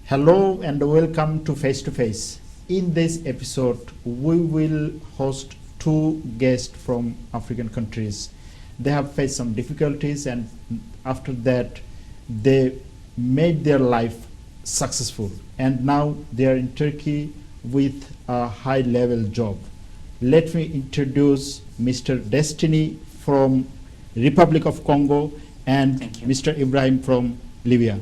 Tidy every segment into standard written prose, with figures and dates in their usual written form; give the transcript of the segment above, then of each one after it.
Hello and welcome to Face to Face. In this episode, we will host two guests from African countries. They have faced some difficulties, and after that, they made their life successful. And now they are in Turkey with a high-level job. Let me introduce Mr. Destiny from Republic of Congo and Mr. Ibrahim from Libya.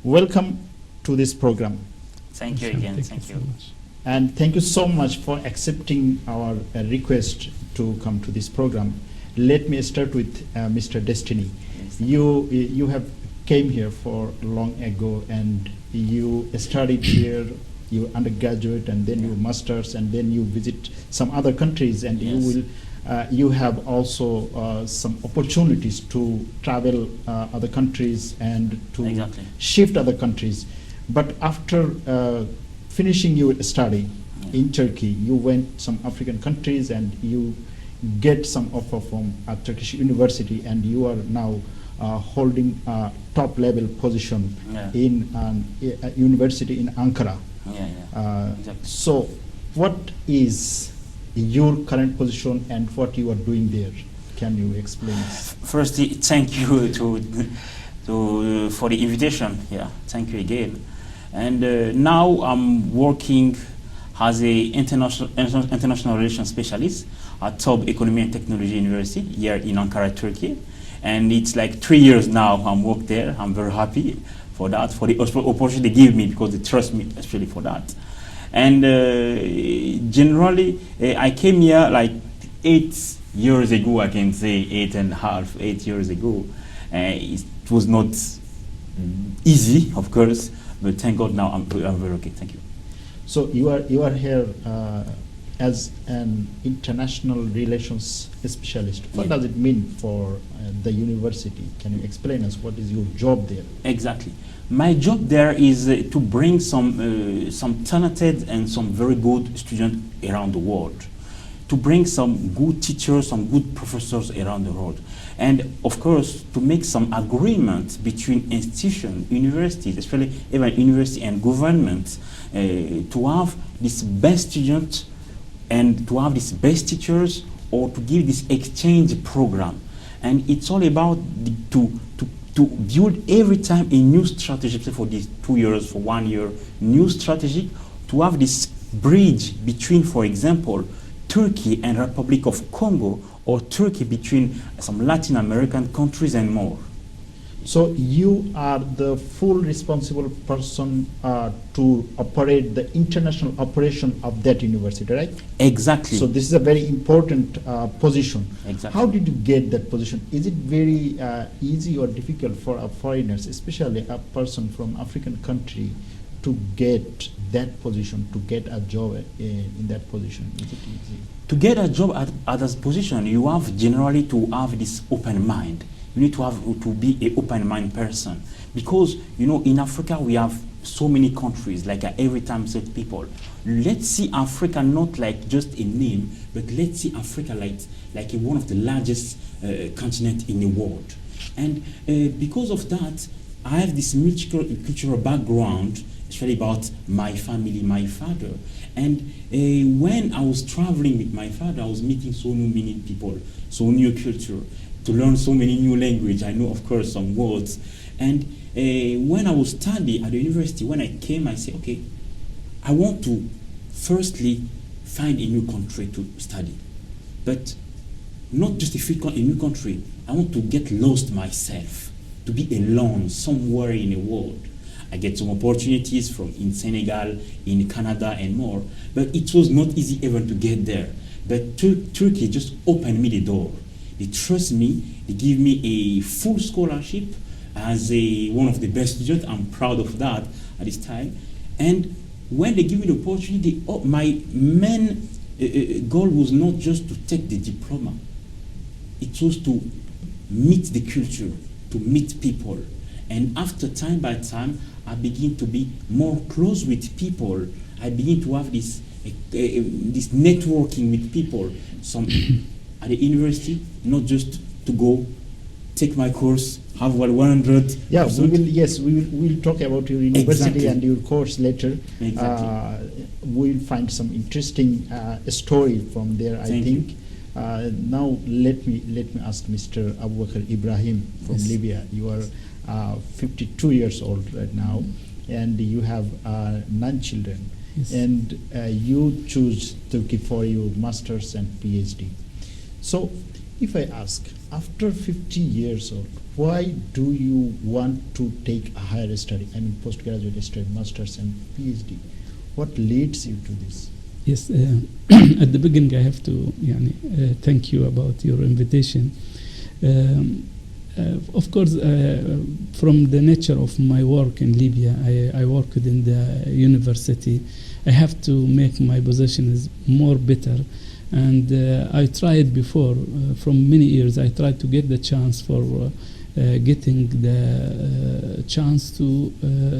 Welcome to this program. Thank you again. Thank you. And thank you so much for accepting our request to come to this program. Let me start with Mr. Destiny. Yes. You have came here for long ago, and you studied here, you undergraduate, and then you masters, and then you visit some other countries, and Yes. you have also some opportunities to travel other countries and to Exactly. shift other countries. But after finishing your study in Turkey, you went some African countries and you get some offer from a Turkish university, and you are now holding a top level position in a university in Ankara. Exactly. So what is your current position and what you are doing there? Can you explain? Firstly, thank you for the invitation. Yeah, thank you again. And now I'm working as a international relations specialist at Top Economy and Technology University here in Ankara, Turkey. And it's like 3 years now I'm work there. I'm very happy for that, for the opportunity they give me, because they trust me especially for that. And generally, I came here like 8 years ago, I can say 8 years ago. It was not easy, of course, but thank God now I'm very okay. Thank you. So you are here as an international relations specialist. What does it mean for the university? Can you explain us what is your job there? Exactly. My job there is to bring some talented and some very good students around the world, to bring some good teachers, some good professors around the world, and of course to make some agreement between institutions, universities, especially even university and government, to have this best students and to have these best teachers, or to give this exchange program. And it's all about to build every time a new strategy, for these 2 years, for 1 year, new strategy, to have this bridge between, for example, Turkey and Republic of Congo, or Turkey between some Latin American countries and more. So you are the full responsible person to operate the international operation of that university, right? Exactly. So this is a very important position. Exactly. How did you get that position? Is it very easy or difficult for foreigners, especially a person from African country, to get that position, to get a job in that position? Is it easy? To get a job at that position, you have generally to have this open mind. You need to be an open mind person, because in Africa we have so many countries. Like I every time say to people, let's see Africa not like just a name, but let's see Africa like one of the largest continent in the world. And because of that, I have this multicultural background, especially about my family, my father. And when I was traveling with my father, I was meeting so many people, so new culture, to learn so many new language. I know, of course, some words. And when I was studying at the university, when I came, I said, okay, I want to firstly find a new country to study. But not just a new country. I want to get lost myself, to be alone somewhere in the world. I get some opportunities in Senegal, in Canada, and more. But it was not easy even to get there. But Turkey just opened me the door. They trust me. They give me a full scholarship as one of the best students. I'm proud of that at this time. And when they give me the opportunity, my main goal was not just to take the diploma. It was to meet the culture, to meet people. And after time by time, I begin to be more close with people. I begin to have this this networking with people, some at the university, not just to go take my course, have 100. Yeah, we will. Yes, we'll talk about your university Exactly. and your course later. Exactly. We'll find some interesting story from there. I Thank think. Now let me ask Mr. Abubakar Ibrahim from Yes. Libya. You are 52 years old right now, and you have 9 children. Yes. And you choose Turkey for your master's and PhD. So, if I ask, after 50 years old, why do you want to take a higher study? I mean, postgraduate study, master's and PhD. What leads you to this? Yes, at the beginning I have to thank you about your invitation. Of course, from the nature of my work in Libya, I work within the university. I have to make my positions more better. And I tried before, from many years, I tried to get the chance for getting the chance to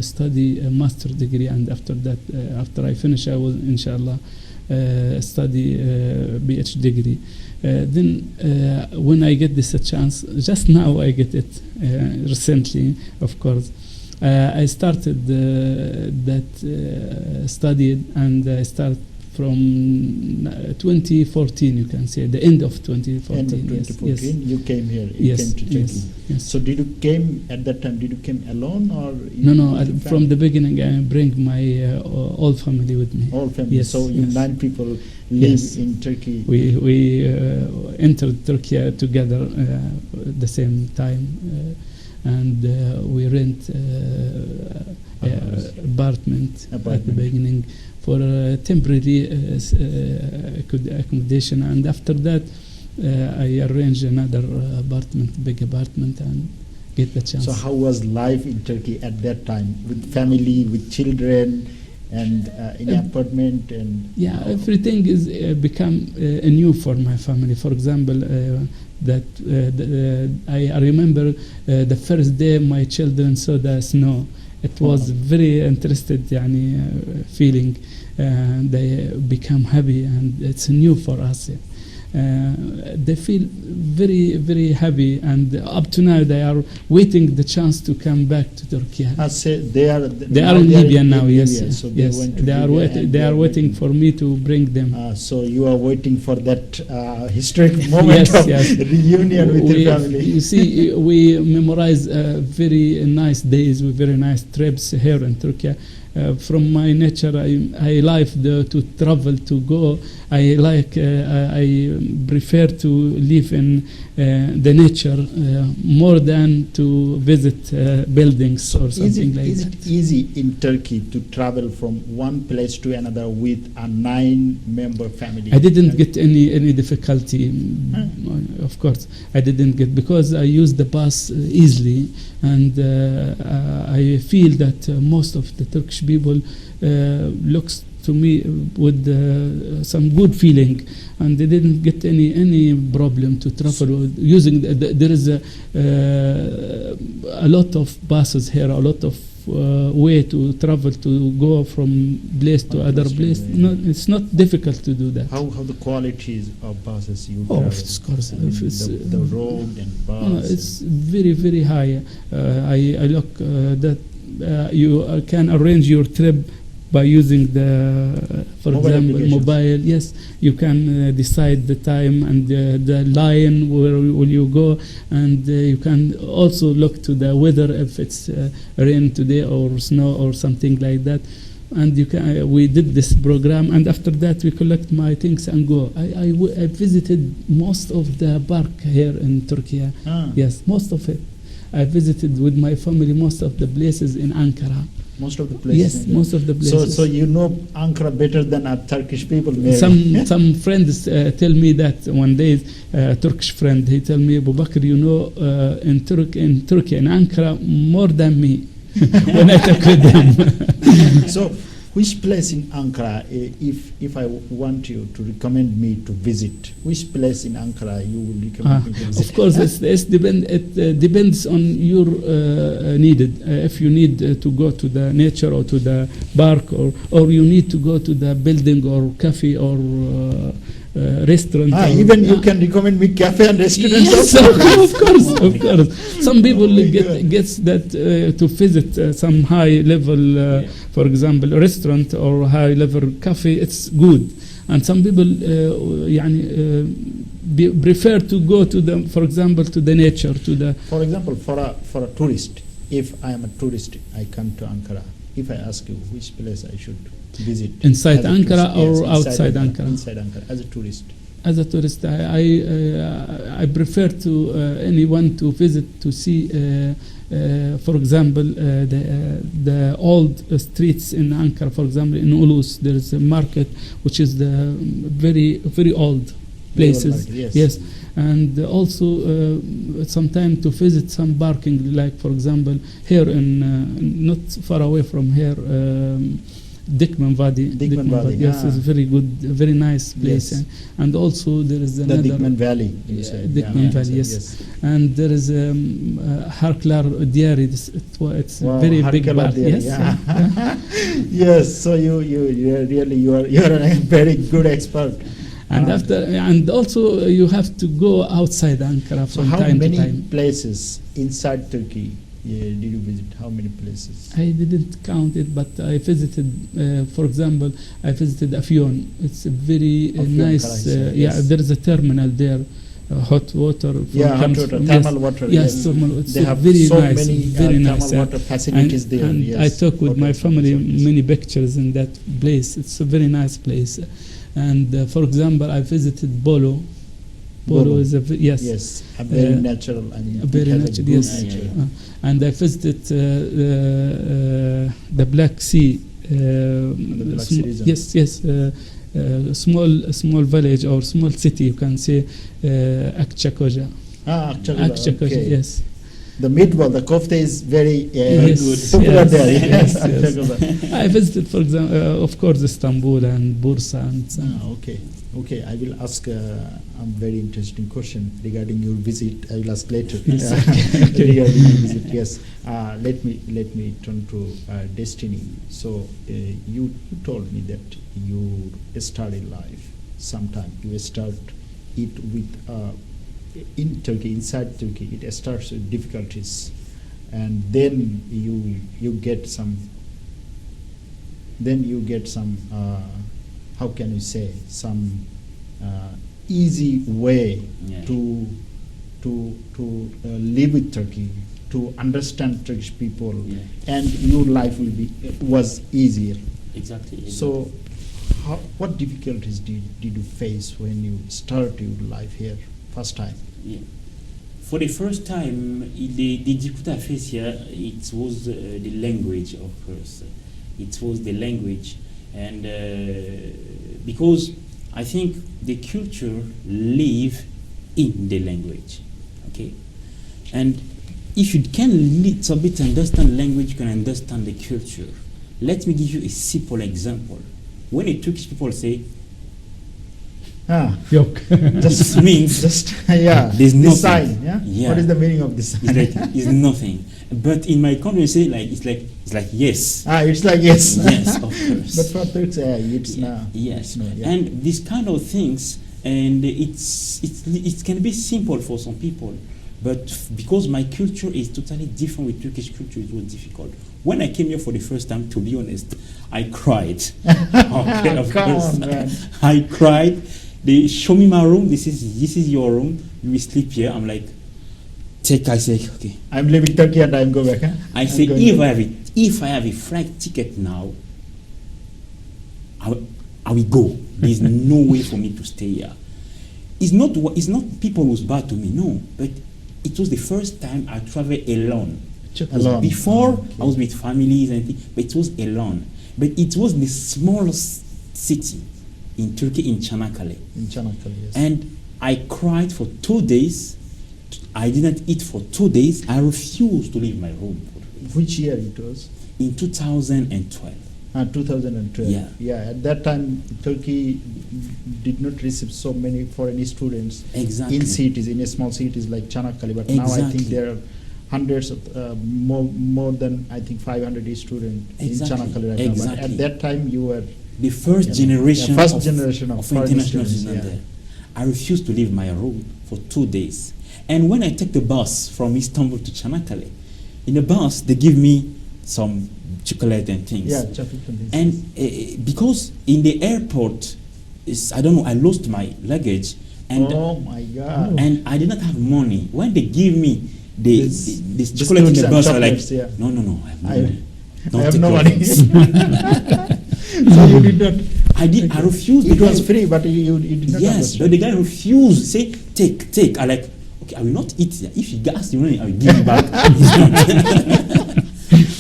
study a master degree, and after that, after I finish, I will, inshallah, study PhD degree. Then when I get this a chance, just now I get it recently, of course. I started that study, and I start from 2014, you can say, the end of 2014. End of 2014, yes. you came here. You Yes, came to Turkey. yes, yes. So did you came at that time? Did you came alone or? No, with your from family? the beginning I bring my whole family with me. All family. Yes, So you yes. 9 people live Yes. in Turkey. We entered Turkey together at the same time, and we rent apartment at the beginning for temporary accommodation, and after that I arranged another apartment, big apartment, and get the chance. So how was life in Turkey at that time, with family, with children, and in an apartment? And Yeah, everything is become new for my family. For example, I remember the first day my children saw the snow. It was very interested feeling. They become happy, and it's new for us. They feel very, very happy, and up to now they are waiting the chance to come back to Turkey. I say they are in Libya now. Yes, Libya, so yes. went to They are Libya and they are waiting for me to bring them. So you are waiting for that historic moment of reunion with your family. You see, we memorize very nice days with very nice trips here in Turkey. From my nature, I like to travel, to go. I prefer to live in the nature more than to visit buildings or something like that. Is it easy in Turkey to travel from one place to another with a 9-member family? I didn't get any difficulty, of course. I didn't get, because I use the bus easily, and I feel that most of the Turkish people looks to me with some good feeling, and they didn't get any problem to travel using. There is a lot of buses here, a lot of way to travel, to go from place to other place. No, it's not difficult to do that. How the qualities of buses you Oh, travel? of course, I mean, if it's, the road and bus. it's very, very high. I look that you can arrange your trip by using the, for Mobile example, applications. mobile. Yes, you can decide the time and the line where will you go, and you can also look to the weather, if it's rain today or snow or something like that. And you can. We did this program, and after that we collect my things and go. I visited most of the park here in Turkey. Yes, most of it. I visited with my family most of the places in Ankara. Most of the places. Yes, most of the places. So you know Ankara better than our Turkish people, maybe. Some friends tell me that one day, Turkish friend, he tell me, Abu Bakr, you know in Turkey, in Ankara, more than me when I talk with them. So Which place in Ankara, if I want you to recommend me to visit, which place in Ankara you will recommend me to visit? Of course, it depends on your needed. If you need to go to the nature or to the park, or you need to go to the building or cafe or restaurant. Even you can recommend me cafe and restaurants. Yes, also. of course. Some people gets that to visit some high level, for example, restaurant or high level cafe. It's good, and some people prefer to go to the, for example, to the nature, to the. For example, for a tourist, if I am a tourist, I come to Ankara. If I ask you which place I should visit, Inside Ankara tourist, or outside Ankara? Inside Ankara, as a tourist. As a tourist, I prefer to anyone to visit to see, for example, the old streets in Ankara. For example, in Ulus, there is a market which is the very old places. Market, yes, and also sometimes to visit some parking, like for example here in not far away from here. Dikmen Vadi. Yes, it's a very good, very nice place. Yes. And also there is another. The Dikmen Valley. You say. Dikmen Valley, yes. And there is Harklar Diari. It's Wow, very big Harklar park. Diari, Yes. yeah. Yes. So you really you are a very good expert. And and also you have to go outside Ankara from time to time. How many places inside Turkey did you visit? How many places? I didn't count it, but I visited, for example, I visited Afyon. It's a very nice, there is a terminal there, hot water. Hot water, thermal water. Yes, thermal. It's they have very so nice, many very thermal nice. water facilities there. And yes. I took with my family facilities. many pictures in that place. It's a very nice place. And for example, I visited Bolo. Bolo is a yes, a very natural and very natural. Yes, nature. And I visited the Black Sea. The Black Sea region. Yes. Small village or small city, you can say Akçakoca. Akçakoca. Okay. Yes. The meatball, the kofta is very yes, popular there. Yes. I visited, for example, of course, Istanbul and Bursa and some. Okay. I will ask a very interesting question regarding your visit. I will ask later. Yes. Regarding your visit, yes. Let me turn to Destiny. So you told me that you started life sometime. You start it with. In Turkey, inside Turkey, it starts with difficulties, and then you get some. Then you get some. How can you say, some easy way to live with Turkey, to understand Turkish people, and your life was easier. Exactly. So, what difficulties did you face when you started your life here? First time. Yeah. For the first time, the difficulty I faced here, it was the language, of course. It was the language, and because I think the culture live in the language, okay. And if you can little bit understand language, you can understand the culture. Let me give you a simple example. When the Turkish people say, Yok. Just means there's nothing. Sign, yeah? What is the meaning of this sign? It's nothing. But in my country, you say it's like yes. It's like yes. Yes, of course. But for Turks, it's no. Yes, no, yeah. And these kind of things, and it can be simple for some people, but because my culture is totally different with Turkish culture, it was difficult. When I came here for the first time, to be honest, I cried. Okay, of course. On, man. I cried. They show me my room. This is your room. You will sleep here. I'm like, I say, okay. I'm leaving Turkey and I'm going back. Huh? I say, if I have a flight ticket now, I will go. There's no way for me to stay here. It's not people who's bad to me, no. But it was the first time I traveled alone. Alone. Before I was with families and things, but it was alone. But it was the smallest city in Turkey, in Çanakkale. In Çanakkale, yes. And I cried for 2 days. I didn't eat for 2 days. I refused to leave my room. Which year it was? In 2012. 2012. Yeah. Yeah, at that time, Turkey did not receive so many foreign students Exactly. in cities, in small cities like Çanakkale. But now I think Exactly. there are hundreds of more than I think 500 students Exactly. in Çanakkale right now. But Exactly. at that time, you were The first Yeah, generation, first generation of foreign international students, students yeah. there. I refused to leave my room for 2 days. And when I take the bus from Istanbul to Çanakkale, in the bus they give me some chocolate and things. yeah, chocolate and things. And because in the airport, I don't know, I lost my luggage, and oh my God! and I did not have money. When they give me This this chocolate in the biscuits and bus, I like, chocolates, yeah. no, I have no I- money. I Don't have take no your money. things. So you did not. I refused. It the was guy- free, but you did not. Yes, but understand. the guy refused. Say, take. I like, okay, I will not eat. If he gas the money, I will give it back. He's not.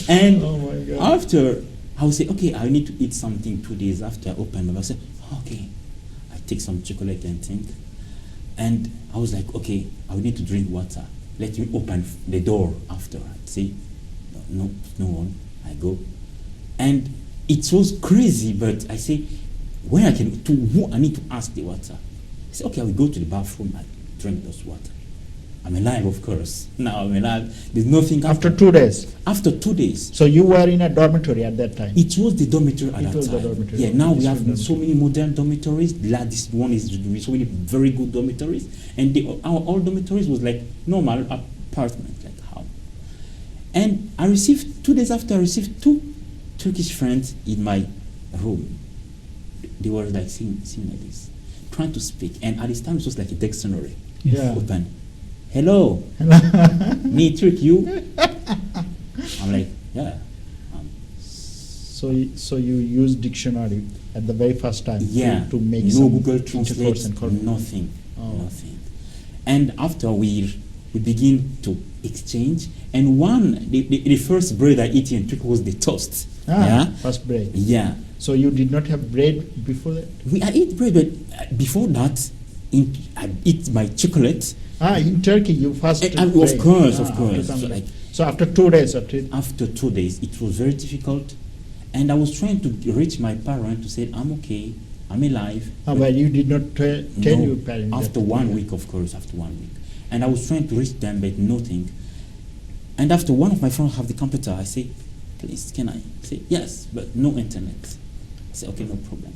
And Oh my God! after, I will say, okay, I need to eat something 2 days after I open my mouth. I say, okay, I take some chocolate and think. And I was like, okay, I will need to drink water. Let me open the door after. See, no one. I go, and it was crazy. But I say, when I can, to who I need to ask the water. I say, okay, I will go to the bathroom and drink those water. I'm alive, of course. Now I'm alive. There's nothing After 2 days. After 2 days. So you were in a dormitory at that time. It was the dormitory at It that was the time. dormitory. Yeah, now we It's have the so many modern dormitories. This one is so many very good dormitories, and our old dormitories was like normal apartment, like how. And I received 2 days after, I received 2 Turkish friends in my room. They were like seeing like this, trying to speak, and at this time it was like a dictionary. Yeah. Open. Hello. Me Turk, you? I'm like, yeah. So you used dictionary at the very first time Yeah. to make no some Google intercourse Translate, and correspondence. nothing. Oh. Nothing. And after we begin to exchange, and the first bread I eat in Turkey was the toast. Yeah. First bread. Yeah. So you did not have bread before that? I eat bread, but before that, I eat my chocolate. In Turkey you first Of bread. course, of after course. some So, bread. like, So after 2 days or 3 after 2 days, it was very difficult, and I was trying to reach my parents to say, I'm okay, I'm alive. but you did not tell No, your parents after that. 1 week, of course, after 1 week. And I was trying to reach them, but nothing. And after one of my friends have the computer, I say, please, can I? Say, yes, but no internet. I say, okay, no problem.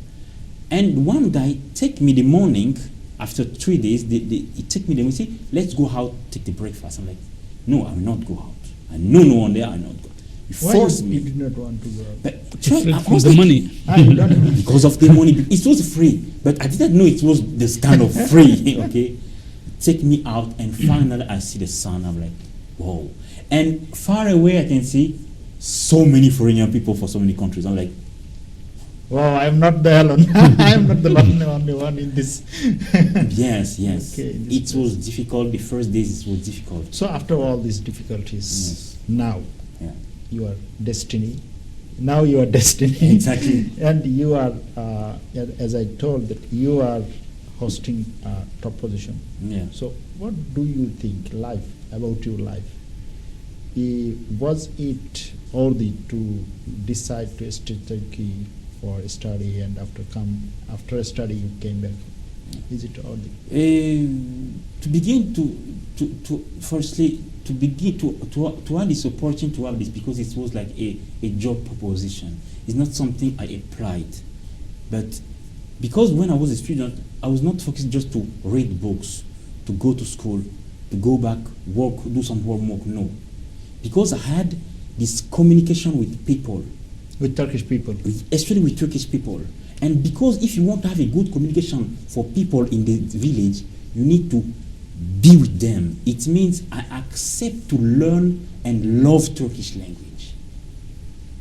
And one guy take me the morning, after 3 days, he take me there and say, let's go out, take the breakfast. I'm like, no, I will not go out. I know no one there, I will not go. He Why forced you me. did not want to go out? But Afraid I from was the like, money. You don't because of the money. It was free, but I didn't know it was this kind of free. Okay, take me out, and finally I see the sun. I'm like, whoa! And far away I can see so many foreign people for so many countries. I'm like, Wow, I'm not the alone. I'm not the only one in this. yes. Okay, It was difficult. The first days it was difficult. So after all these difficulties, now Yeah. you are destiny. Now you are destiny. Exactly. And you are, as I told, that you are hosting top position. Yeah. So what do you think about your life? Was it worthy to decide to stay Turkey for study, and after study you came back? Is it worthy? To begin to firstly to begin to have this opportunity to have this, because it was like a job proposition. It's not something I applied, but because when I was a student, I was not focused just to read books, to go to school, to go back, work, do some homework. No, because I had this communication with people, With Turkish people? especially with Turkish people. And because if you want to have a good communication for people in the village, you need to be with them. It means I accept to learn and love Turkish language.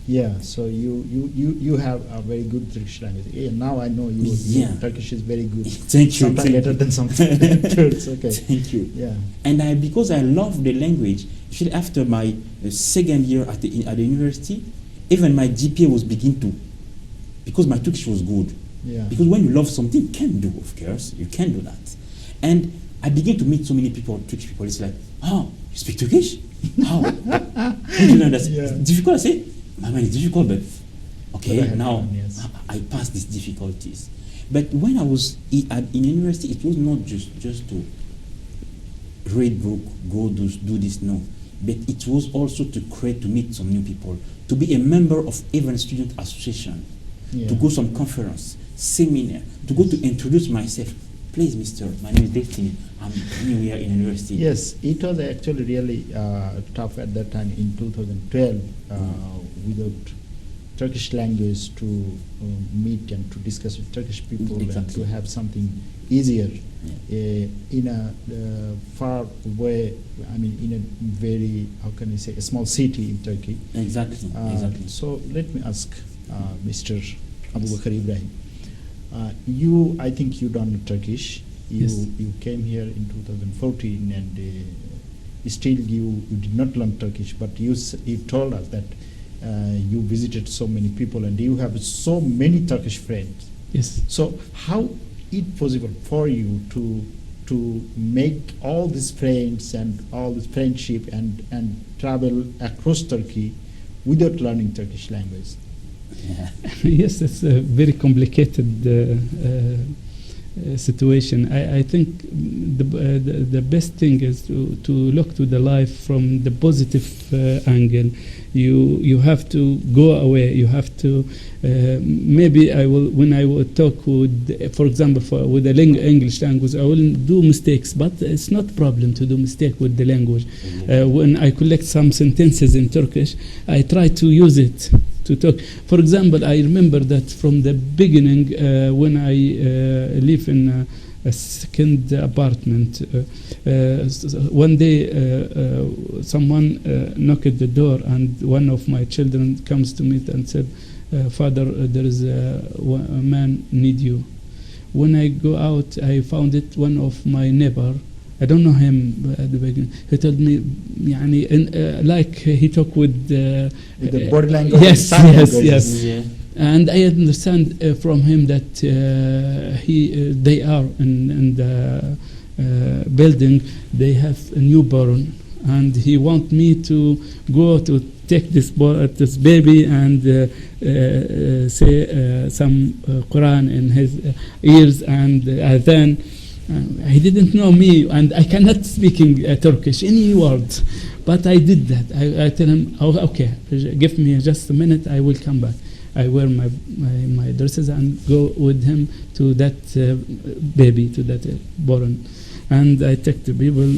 Yeah, so you have a very good Turkish language. Yeah, now I know you. Yeah. Turkish is very good. Thank you. Sometimes better than something. It's okay. Thank you. Yeah. And because I love the language, actually after my second year at the university, even my GPA was begin to, because my Turkish was good. Yeah. Because when you love something, you can do, of course, you can do that. And I began to meet so many people, Turkish people. It's like, oh, you speak Turkish? How? How do you learn that? Yeah. It's difficult. I say, my man, it's difficult, but Okay, But I have now done, yes. I passed these difficulties. But when I was in university, it was not just to read book, go do this, no. But it was also to meet some new people, to be a member of even student association, Yeah. to go some conference, seminar, to go to introduce myself. Please, mister, my name is Destiny. I'm new here in university. Yes, it was actually really tough at that time in 2012 without Turkish language to meet and to discuss with Turkish people and Exactly. to have something easier in a far away, I mean, in a very, how can I say, a small city in Turkey. Exactly. Exactly. So let me ask Mr. Abu Bakr Ibrahim. I think you done Turkish. Yes. You came here in 2014, and still you did not learn Turkish. But you told us that you visited so many people, and you have so many Turkish friends. Yes. So how it possible for you to make all these friends and all this friendship and travel across Turkey without learning Turkish language? Yeah. Yes, it's a very complicated situation. I think the best thing is to look to the life from the positive angle. You have to go away. You have to maybe when I will talk with, for example, with the English language, I will do mistakes, but it's not a problem to do mistake with the language. When I collect some sentences in Turkish, I try to use it to talk. For example, I remember that from the beginning, when I live in a second apartment, one day someone knocked at the door, and one of my children comes to me and said, "Father, there is a man need you." When I go out, I found it one of my neighbor. I don't know him at the beginning. He told me, like he talked with the body language. Yes, sign yes, language. yes. Yeah. And I understand from him that they are in the building. They have a newborn, and he want me to go to take this baby and say some Quran in his ears and then. He didn't know me, and I cannot speaking Turkish any words, but I did that. I tell him, "Oh, okay, give me just a minute. I will come back." I wear my dresses and go with him to that baby, to that born, and I take the people.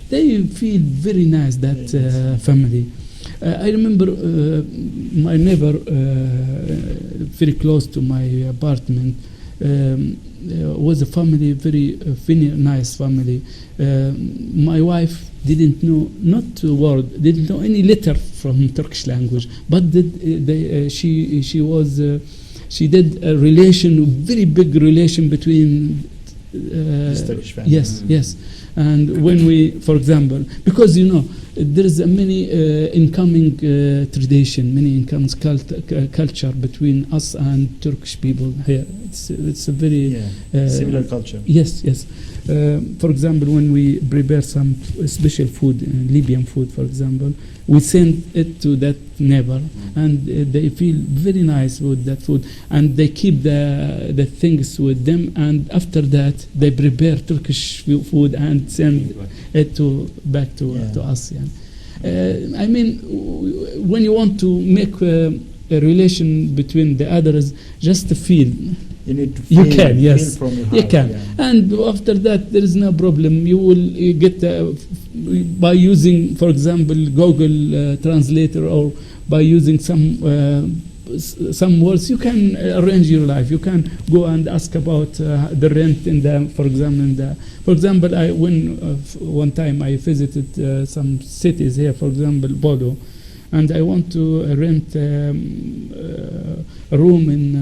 They feel very nice, that family. I remember my neighbor, very close to my apartment. Was a family, very nice family. My wife didn't know not a word, didn't know any letter from Turkish language, but she did a relation, very big relation between. This Turkish family. Yes, yes. And when we, for example, because there is a many incoming tradition, many incoming culture between us and Turkish people here. It's a very similar culture. Yes, yes. For example, when we prepare some special food, Libyan food, for example, we send it to that neighbor, and they feel very nice with that food, and they keep the things with them, and after that they prepare Turkish food and send it back to us. Yeah. I mean, when you want to make a relation between the others, just to feel. You need to feel, you can, yes, feel from your heart, you can, yeah. And after that there is no problem. You will get by using, for example, Google Translator, or by using some words. You can arrange your life. You can go and ask about the rent in the, for example, I one time I visited some cities here, for example, Bodo, and I want to rent a room in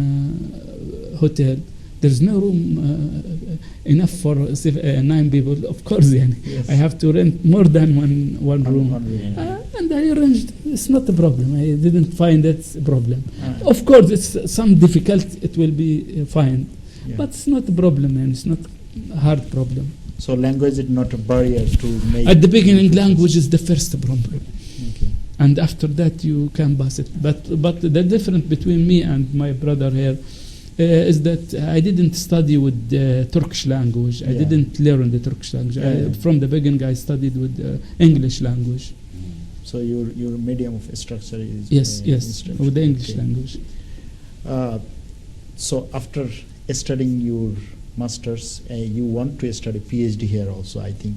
hotel. There's no room enough for 9 people. Of course, yes. I have to rent more than one room. And I arranged. It's not a problem. I didn't find it a problem. Of course, it's some difficult. It will be fine, but it's not a problem, and it's not a hard problem. So language is not a barrier to make. At the beginning, language is the first problem. Okay. and after that you can pass it. But the difference between me and my brother here is that I didn't study with the Turkish language. I Yeah. didn't learn the Turkish language. Yeah. From the beginning, I studied with English language. So your medium of structure is Yes, instruction. with the English Okay. language. So after studying your masters, you want to study PhD here also, I think.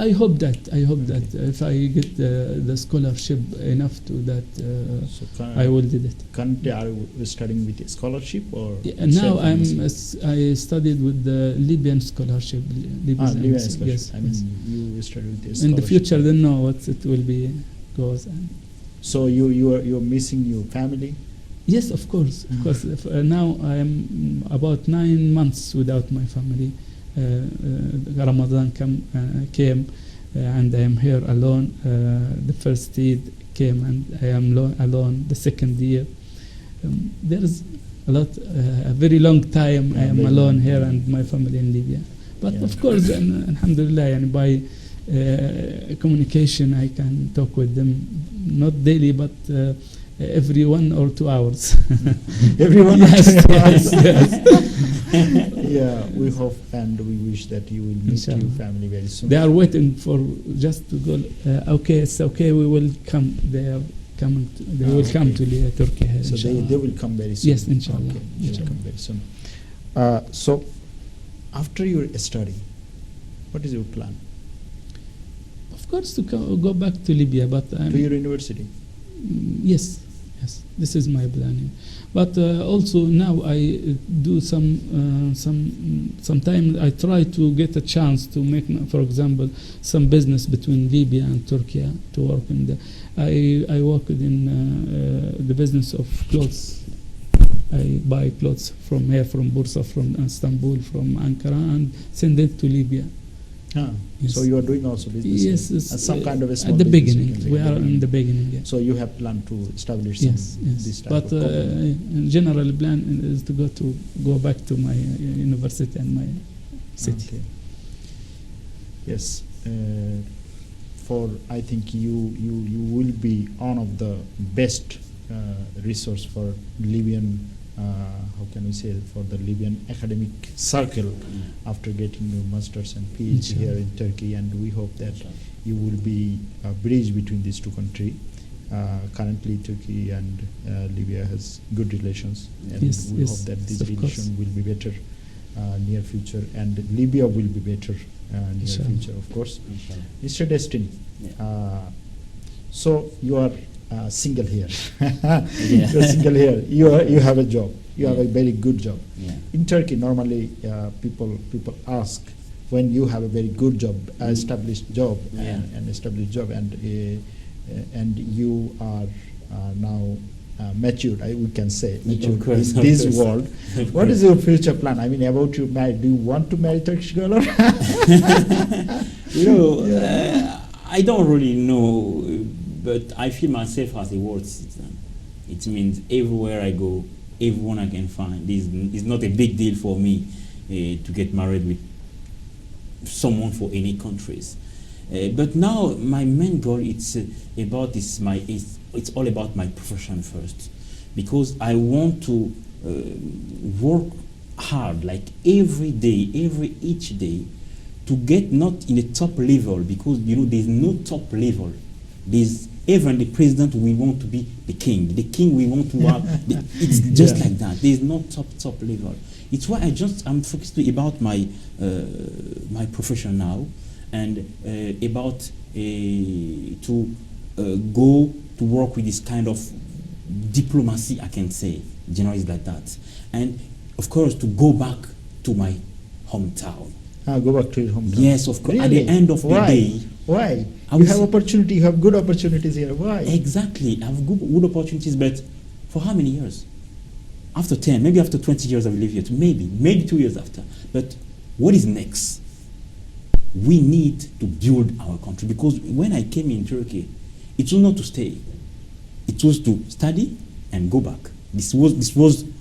I hope that. If I get the scholarship enough to that, So I will do it. currently are you studying with a scholarship or? Yeah, now self-financing? I studied with the Libyan scholarship. Libyan scholarship. Yes, I mean, yes. you study with a scholarship. In the future, then know what it will be goes. So you're missing your family. Yes, of course. Because now I am about 9 months without my family. Ramadan came, and I am here alone. The first Eid came, and I am alone. The second year, there is a very long time I am very alone long here, time. and my family in Libya. But Yeah. of course, alhamdulillah, and by communication, I can talk with them, not daily, but every 1 or 2 hours. Everyone. yes. Yeah, we hope and we wish that you will meet Inshallah. your family very soon. They are waiting for just to go. Okay, it's okay. We will come. They are coming. They will come okay. to Turkey. Here, So inshallah. they will come very soon. Yes, inshallah. Okay, they will Inshallah. come very soon. So, after your study, what is your plan? Of course, to go back to Libya, but To your university? yes. This is my planning. But also now I do sometimes I try to get a chance to make, for example, some business between Libya and Turkey to work in the. I worked in the business of clothes. I buy clothes from here, from Bursa, from Istanbul, from Ankara, and send it to Libya. Yes. So you are doing also business? Yes, here? it's, Some kind of a small at the business you beginning. can say, We at the are in the beginning. Yeah. So you have planned to establish some Yes, this yes. type But of company? in general plan is to go back to my university and my city. Okay. Yes. For I think you will be one of the best resource for Libyan. How can we say it, for the Libyan academic circle after getting your masters and PhD Inshallah. here in Turkey, and we hope that you will be a bridge between these two countries. Currently, Turkey and Libya has good relations, and Yes, we yes, hope that this of course. relation will be better near future, and Libya will be better near Inshallah. future, of course. Inshallah. Mr. Destiny, Yeah. so you are single here. Yeah. You are single here. You have a job. You have a Yeah. very good job. Yeah. In Turkey, normally people ask when you have a very good job, established job, Yeah. an established job, and you are now matured. We can say matured course, in of this course. world. What is your future plan? I mean, about you marry. Do you want to marry Turkish girl? Or I don't really know, but I feel myself as a world citizen. It means everywhere I go, everyone I can find. It's not a big deal for me to get married with someone for any countries. But now my main goal it's all about my profession first, because I want to work hard, like every day, each day, to get not in the top level, because there's no top level. There's even the president we want to be the king we want to have. It's just like that. There's no top level. It's why I'm focused about my my profession now, and about to go to work with this kind of diplomacy, I can say, generally like that, and of course to go back to my hometown. go back to your hometown. Yes, of course. At Really? the end of the Why? day, Why? I You would have say- opportunity. You have good opportunities here. Why? exactly, I have good opportunities, but for how many years? After 10, maybe after 20 years I will live here, maybe 2 years after. But what is next? We need to build our country, because when I came in Turkey, it was not to stay. It was to study and go back. This was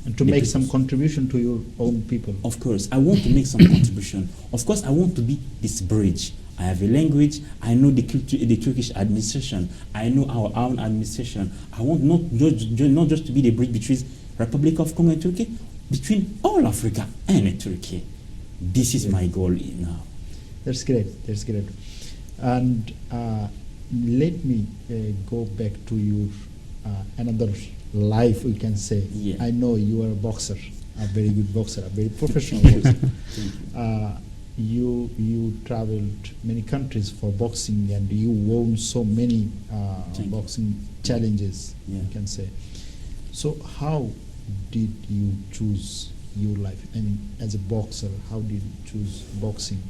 And to the make purpose. some contribution to your own people. Of course, I want to make some contribution. Of course, I want to be this bridge. I have a language. I know the Turkish administration. I know our own administration. I want not just to be the bridge between Republic of Congo and Turkey, between all Africa and Turkey. This is my goal now. That's great. That's great. And let me go back to your another life, we can say. Yeah. I know you are a boxer, a very good boxer, a very professional boxer. You traveled many countries for boxing, and you won so many boxing challenges, Yeah. you can say. So how did you choose your life? I mean, as a boxer, how did you choose boxing?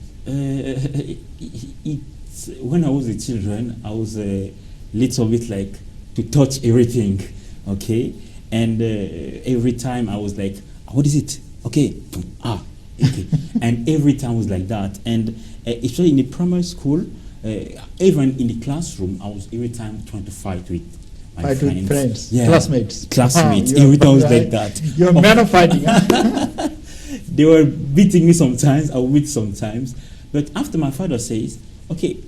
When I was a children, I was a little bit like to touch everything, okay? And every time I was like, what is it? Okay, okay. And every time was like that. And actually in the primary school, even in the classroom, I was every time trying to fight with my friends. With friends, Yeah. classmates. Classmates, every time was like that. You're a man of fighting. They were beating me sometimes, I would sometimes. But after my father says, okay,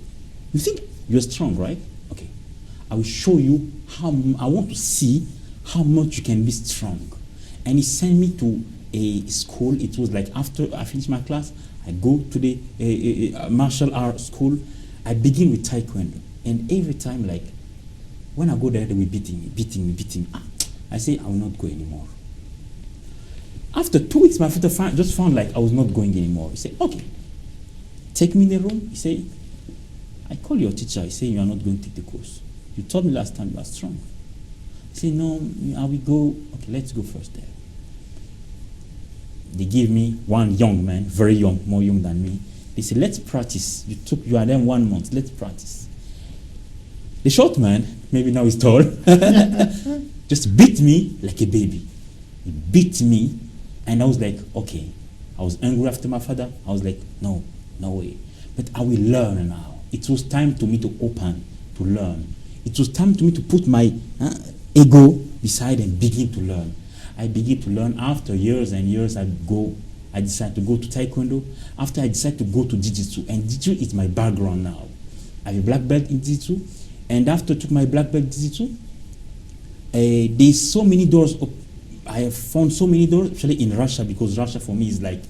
you think you're strong, right? Okay, I will show you how, I want to see how much you can be strong. And he sent me to a school. It was like after I finished my class, I go to the martial arts school. I begin with Taekwondo. And every time, like, when I go there, they were beating me. I say, I will not go anymore. After 2 weeks, my father just found like I was not going anymore. He said, okay, take me in the room. He said, I call your teacher. He said, you are not going to take the course. You told me last time you are strong. He said, no, I will go. Okay, let's go first there. They give me one young man, very young, more young than me. They said, let's practice. You are there 1 month. Let's practice. The short man, maybe now he's tall, just beat me like a baby. He beat me, and I was like, okay. I was angry after my father. I was like, no way. But I will learn now. It was time to me to open, to learn. It was time to me to put my ego beside and begin to learn. I began to learn. After years and years, I decided to go to Taekwondo. After I decided to go to Jiu-Jitsu, and Jiu-Jitsu is my background now. I have a black belt in Jiu-Jitsu, and after I took my black belt in Jiu-Jitsu, there's so many doors. I have found so many doors, especially in Russia, because Russia for me is like,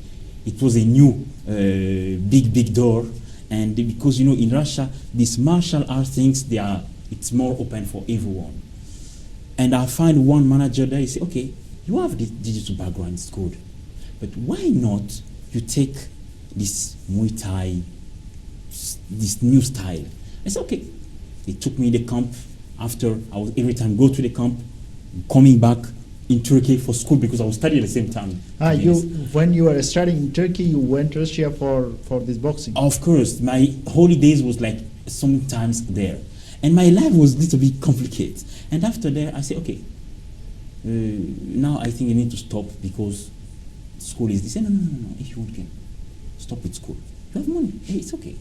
it was a new big door. And because, you know, in Russia, these martial arts things, it's more open for everyone. And I find one manager there, he said, okay, you have this Jiu-Jitsu background, it's good. But why not you take this Muay Thai, this new style? I said, okay. They took me in the camp. After, I was every time go to the camp, coming back in Turkey for school because I was studying at the same time. When you were studying in Turkey, you went to Russia for this boxing? Of course. My holidays was like sometimes there. And my life was a little bit complicated. And after that, I said, okay, now I think you need to stop because school is this. No, if you want to stop with school. You have money, hey, it's okay.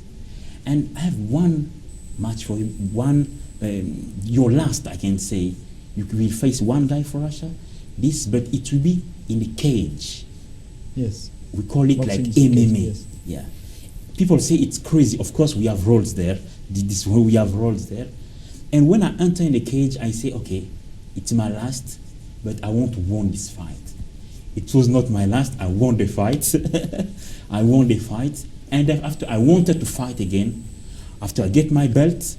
And I have one match for him, your last, I can say. You will face one guy for Russia, but it will be in the cage. Yes. We call it boxing like MMA. Cage, yes. Yeah. People say it's crazy. Of course, we have roles there. We have roles there. And when I enter in the cage, I say, okay, it's my last, but I want to win this fight. It was not my last. I won the fight. I won the fight. And then after, I wanted to fight again. After I get my belt,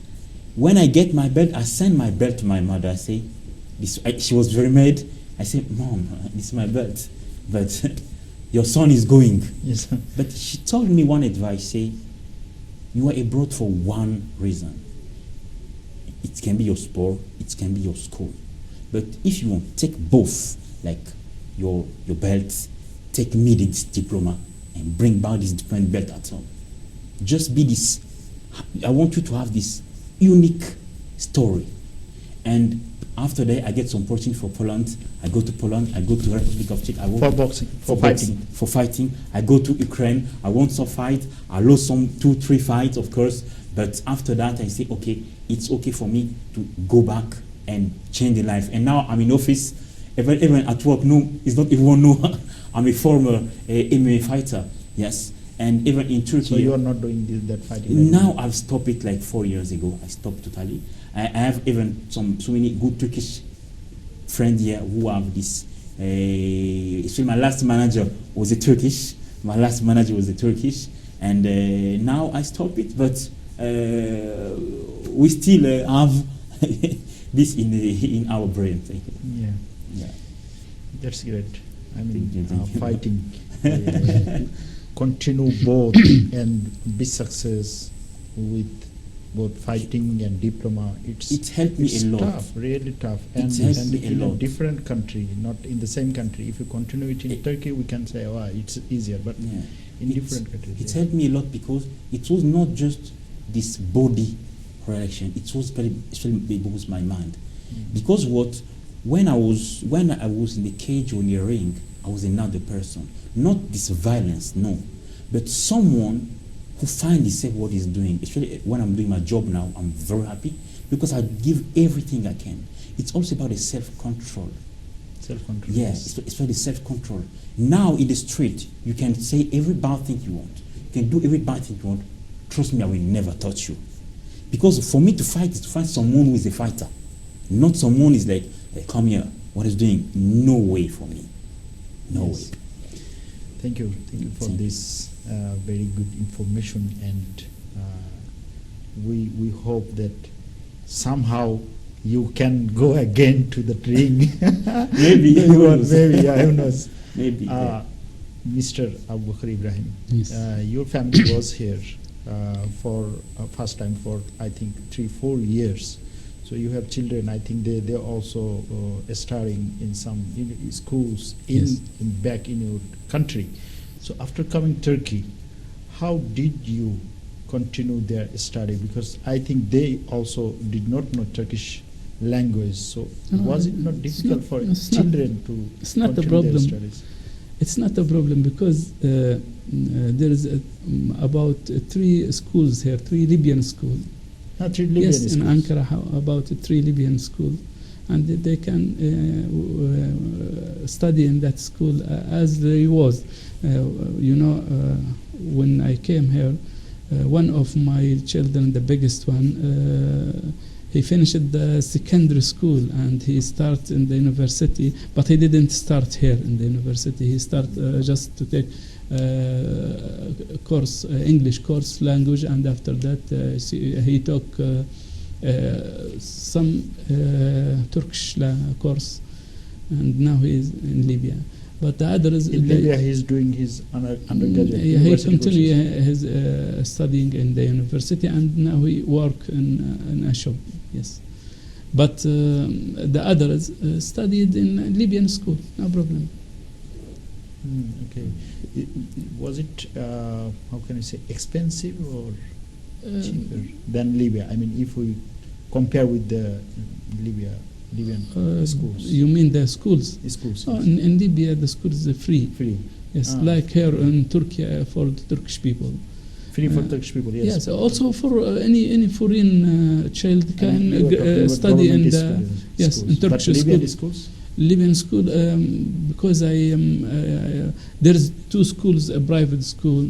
when I get my belt, I send my belt to my mother. I say, she was very mad. I said, Mom, this is my belt, but your son is going. Yes. But she told me one advice, say, you are abroad for one reason. It can be your sport, it can be your school. But if you want, take both, like your belts, take me this diploma and bring back this different belt at home. Just be this, I want you to have this unique story. And after that, I get some opportunity for Poland. I go to Poland. I go to the Republic of Czech. I for boxing, for fighting. For fighting. I go to Ukraine. I want some fight. I lost some 2-3 fights, of course. But after that, I say, okay, it's okay for me to go back and change the life. And now I'm in office. Even at work, no, it's not everyone know I'm a former MMA fighter. Yes. And even in Turkey. So you are not doing that fighting? Now I've stopped it like 4 years ago. I stopped totally. I have even so many good Turkish friends here who have this. Actually, my last manager was a Turkish. And now I stop it, but we still have this in our brain. Yeah. That's great. I mean, Thank you. fighting, continue both and be success with both fighting and diploma. It helped me a lot. Tough, really tough. And helped me in a a lot. different country, not in the same country. If you continue it in Turkey, we can say, oh, it's easier. But in different countries. It helped me a lot because it was not just this body reaction. It was especially because my mind. Because when I was in the cage or in the ring, I was another person. Not this violence, no, but someone who finally said what he's doing. Especially when I'm doing my job now, I'm very happy because I give everything I can. It's also about the self-control. Self-control. Yes, it's about the self-control. Now in the street, you can say every bad thing you want. You can do every bad thing you want. Trust me, I will never touch you. Because for me to fight is to find someone who is a fighter. Not someone who is like, hey, come here, what is doing? No way for me. No way. Thank you for this very good information, and we hope that somehow you can go again to the ring. Maybe. Maybe, who knows. Maybe. Mr. Abu Bakr Ibrahim, Yes. your family was here for first time for I think 3-4 years. So you have children. I think they're also studying in some schools back in your country. So after coming Turkey, how did you continue their study? Because I think they also did not know Turkish language. So was it not difficult for children to it's not a continue problem. their studies? It's not a problem because there is about 3 schools here, 3 Libyan schools. 3 Libyan Yes, in schools. Ankara, about 3 Libyan schools, and they can study in that school as they was. When I came here, one of my children, the biggest one, he finished the secondary school and he started in the university, but he didn't start here in the university. He started just to take course, English course, language, and after that he took some Turkish course, and now he is in Libya. But the others In Libya, he is doing his undergraduate. he continued his studying in the university, and now he work in a shop. Yes, but the others studied in Libyan school. No problem. Okay. Was it how can I say expensive or cheaper than Libya? I mean, if we compare with the Libyan schools. You mean the schools? Schools. Oh, in Libya, the schools are free. Free. Yes, like here in Turkey for the Turkish people. Free for Turkish people. Yes. Yes, also for any foreign child can study in the schools. in Turkish but Libyan school. schools. Libyan school, because I there's 2 schools, a private school,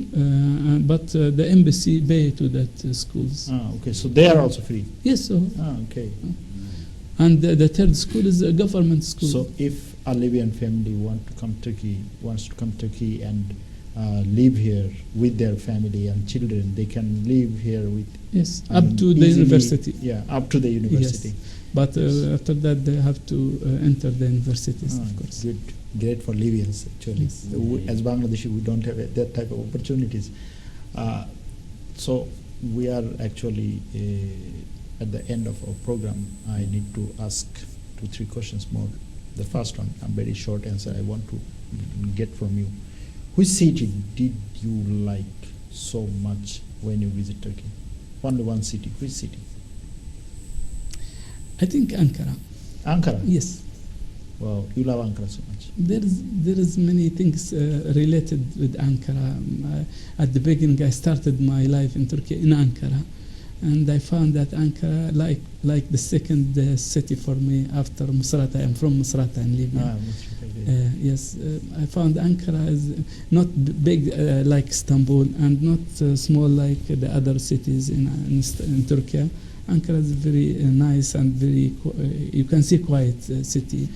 but the embassy pay to that schools. Okay, so they are also free. Yes, so Okay. and the third school is a government school. So if a Libyan family wants to come Turkey and live here with their family and children, they can live here with up to the university. Yeah, up to the university. Yes. But after that, they have to enter the universities, of course. Good, great for Libyans actually. Yes. As Bangladeshi, we don't have that type of opportunities. So we are actually at the end of our program. I need to ask 2-3 questions more. The first one, a very short answer I want to get from you. Which city did you like so much when you visit Turkey? Only one city. Which city? I think Ankara. Ankara. Yes. Wow, you love Ankara so much. There is many things related with Ankara. At the beginning, I started my life in Turkey in Ankara, and I found that Ankara, like the second city for me after Misrata. I'm from Misrata in Libya. Yes, I found Ankara is not big like Istanbul and not small like the other cities in Turkey. Ankara is very nice and very you can see quiet city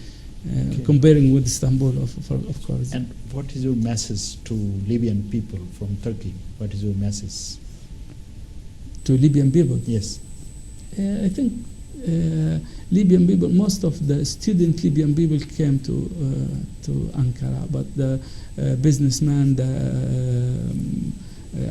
comparing with Istanbul, of course. And what is your message to Libyan people from Turkey? What is your message? To Libyan people? Yes. I think Libyan people, most of the student Libyan people came to Ankara, but the businessmen,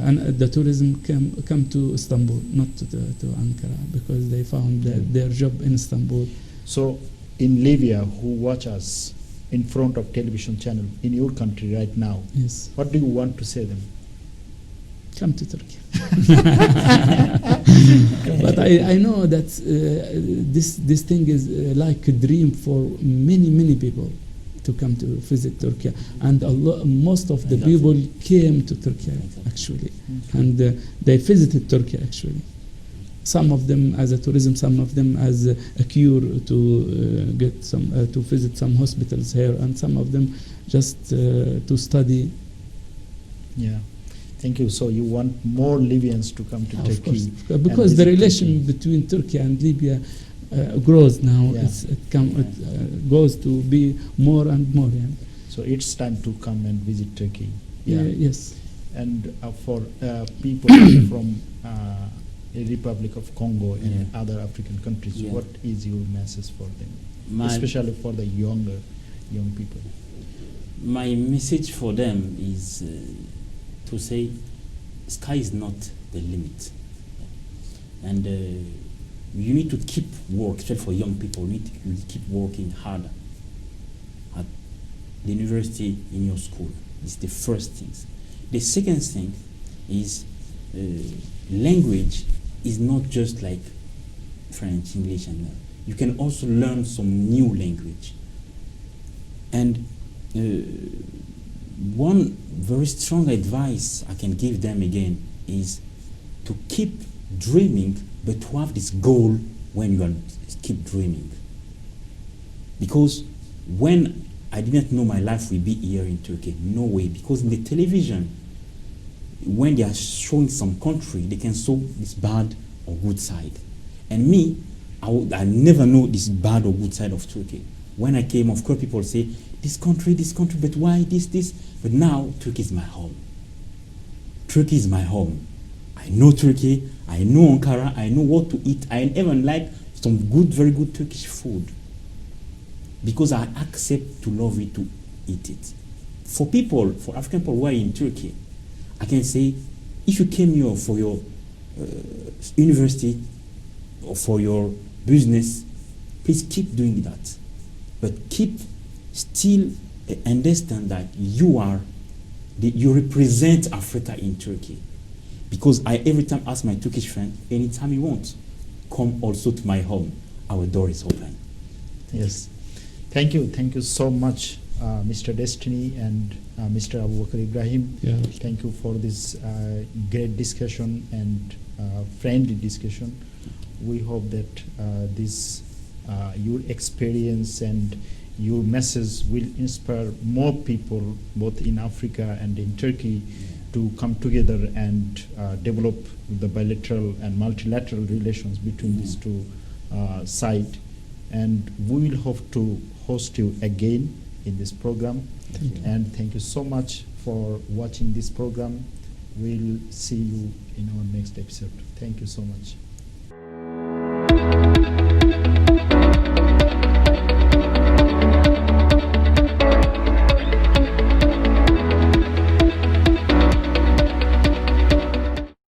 and the tourism come to Istanbul, not to Ankara, because they found their job in Istanbul. So, in Libya, who watch us in front of television channel in your country right now, yes, what do you want to say them? Come to Turkey. But I know that this thing is like a dream for many people to come to visit Turkey, and most of the people came to Turkey actually, and they visited Turkey actually. Some of them as a tourism, some of them as a cure to get some to visit some hospitals here, and some of them just to study. Yeah. Thank you. So you want more Libyans to come to Turkey? Because the relation between Turkey and Libya grows now. Yeah. It goes to be more and more. Yeah. So it's time to come and visit Turkey. Yeah. Yes. And for people from the Republic of Congo and other African countries, what is your message for them, especially for the young people? My message for them is to say, sky is not the limit, and you need to keep work. Especially for young people, you need to keep working harder at the university, in your school. It's the first thing. The second thing is language is not just like French, English, and you can also learn some new language. And one very strong advice I can give them again is to keep dreaming, but to have this goal when you are keep dreaming. Because when I didn't know my life would be here in Turkey, no way. Because in the television, when they are showing some country, they can show this bad or good side. And me, I never know this bad or good side of Turkey. When I came, of course, people say, this country, but why this? But now, Turkey is my home. Turkey is my home. I know Turkey, I know Ankara, I know what to eat. I even like some good, very good Turkish food. Because I accept to love it, to eat it. For people, for African people who are in Turkey, I can say, if you came here for your university or for your business, please keep doing that. But keep still understand that you represent Africa in Turkey. Because I every time ask my Turkish friend, anytime you want, come also to my home. Our door is open. Yes. Thank you so much, Mr. Destiny and Mr. Abubakar Ibrahim. Yeah. Thank you for this great discussion and friendly discussion. We hope that your experience and your message will inspire more people, both in Africa and in Turkey, to come together and develop the bilateral and multilateral relations between these two sides. And we will hope to host you again in this program. And thank you so much for watching this program. We'll see you in our next episode. Thank you so much.